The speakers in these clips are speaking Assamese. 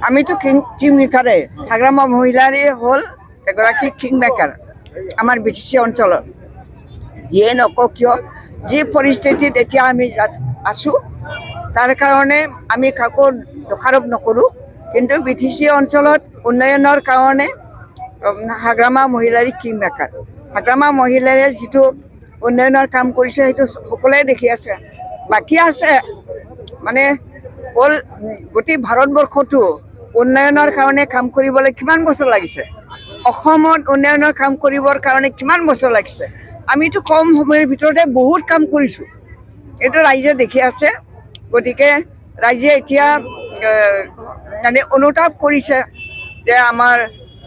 আমিতো কিং মেকাৰে হাগ্ৰামা মহিলাৰে হ'ল এগৰাকী কিং মেকাৰ আমাৰ বিটিচি অঞ্চলত যিয়ে নকওঁ কিয় যি পৰিস্থিতিত এতিয়া আমি আছোঁ তাৰ কাৰণে আমি কাকো দোষাৰোপ নকৰোঁ কিন্তু বিটিচি অঞ্চলত উন্নয়নৰ কাৰণে হাগ্ৰামা মহিলাৰে কিং মেকাৰ হাগ্ৰামা মহিলাৰে যিটো উন্নয়নৰ কাম কৰিছে সেইটো সকলোৱে দেখি আছে বাকী আছে মানে হ'ল গোটেই ভাৰতবৰ্ষটো উন্নয়নৰ কাৰণে কাম কৰিবলৈ কিমান বছৰ লাগিছে অসমত উন্নয়নৰ কাম কৰিবৰ কাৰণে কিমান বছৰ লাগিছে আমিতো কম সময়ৰ ভিতৰতে বহুত কাম কৰিছোঁ এইটো ৰাইজে দেখি আছে গতিকে ৰাইজে এতিয়া মানে অনুতাপ কৰিছে যে আমাৰ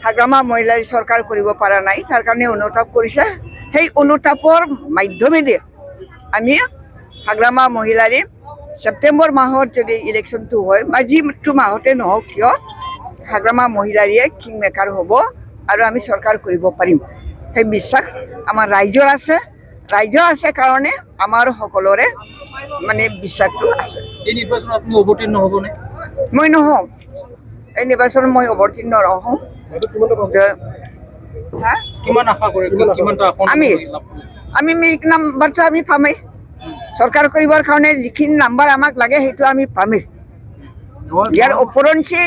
হাগ্ৰামা মহিলাৰ চৰকাৰ কৰিব পৰা নাই তাৰ কাৰণে অনুতাপ কৰিছে সেই অনুতাপৰ মাধ্যমেদি আমি হাগ্ৰামা মহিলাৰে ছেপ্টেম্বৰ মাহত যদি ইলেকশ্যনটো হয় বা যিটো মাহতে নহওক কিয় হাগ্ৰামা মহিলাৰে কিং মেকাৰ হ'ব আৰু আমি চৰকাৰ কৰিব পাৰিম সেই বিশ্বাস আমাৰ ৰাইজৰ আছে কাৰণে আমাৰ সকলোৰে মানে বিশ্বাসটো আছে এই নিৰ্বাচনত আপুনি অৱতীৰ্ণ হ'বনে মই নহওঁ এই নিৰ্বাচনত মই অৱতীৰ্ণ নহওঁ কিমান আশা কৰে কিমানটা আসন আমি মেক নাম্বাৰটো আমি পামেই চৰকাৰ কৰিবৰ কাৰণে যিখিনি নাম্বাৰ আমাক লাগে সেইটো আমি পামেই ইয়াৰ ওপৰঞ্চি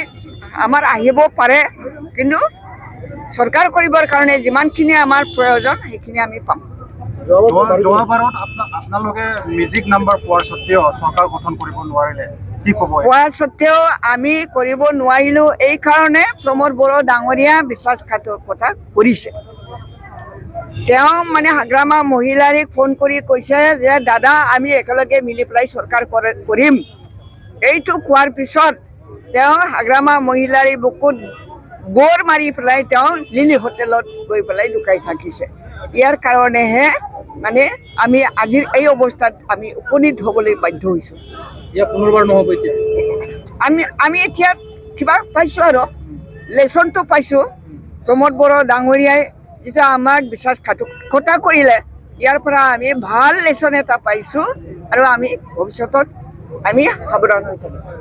আমাৰ আহিব পাৰে কিন্তু চৰকাৰ কৰিবৰ কাৰণে যিমানখিনি আমাৰ প্ৰয়োজন সেইখিনি আমি পাম যোৱাবাৰত আপোনালোকে মেজিক নাম্বাৰ পোৱাৰ স্বত্তেও চৰকাৰ গঠন কৰিব নোৱাৰিলে কি ক'ব পোৱা স্বত্তেও আমি কৰিব নোৱাৰিলোঁ এই কাৰণে প্ৰমোদ বড়ো ডাঙৰীয়া বিশ্বাসঘাতকতা কৰিছে তেওঁ মানে হাগ্ৰামা মহিলাৰীক ফোন কৰি কৈছে যে দাদা আমি একেলগে মিলি পেলাই চৰকাৰ কৰিম এইটো কোৱাৰ পিছত তেওঁ হাগ্ৰামা মহিলাৰী বুকুত গোৰ মাৰি পেলাই তেওঁ লিলি হোটেলত গৈ পেলাই লুকাই থাকিছে ইয়াৰ কাৰণেহে মানে আমি আজিৰ এই অৱস্থাত আমি উপনীত হ'বলৈ বাধ্য হৈছোঁ পুনৰবাৰ নহ'ব এতিয়া আমি এতিয়া কিবা পাইছোঁ আৰু লেচনটো পাইছোঁ প্ৰমোদ বড়ো ডাঙৰীয়াই যিটো আমাক বিশ্বাসঘাতকতা কৰিলে ইয়াৰ পৰা আমি ভাল লেচন এটা পাইছোঁ আৰু আমি ভৱিষ্যতত আমি সাৱধান হৈ থাকিম